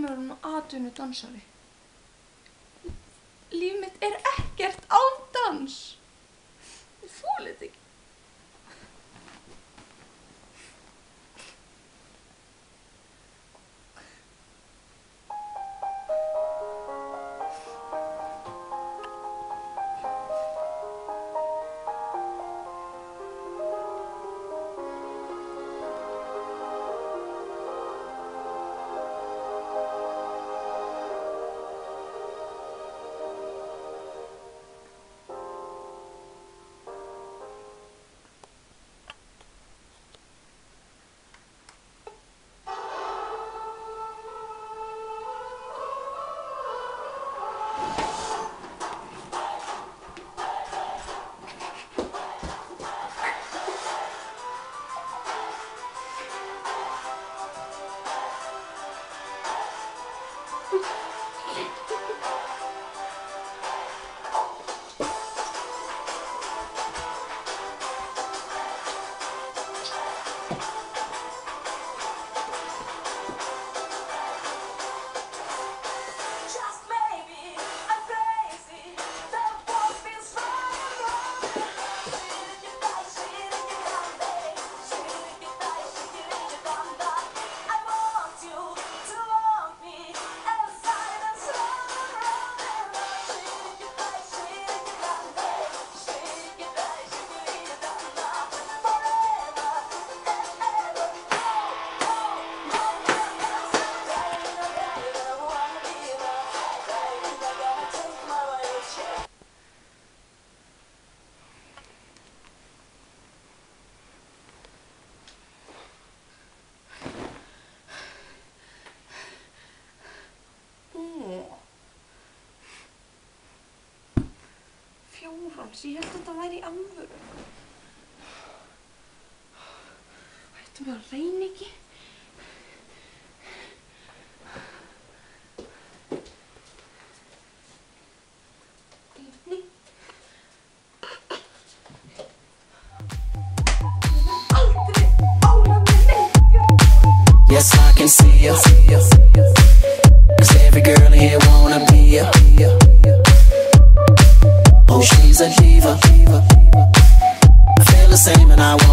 draumur um atvinnudansari. Líf mitt ekkert án dans. Ég þoli þetta ekki. Fjárans, ég held að þetta væri í alvöru. Ættum við að reyna ekki? Nei. Aldrei ála með neitt. Yes, I can see you. 'Cause every girl here wanna be you. Oh, she's a diva. I feel the same and I won't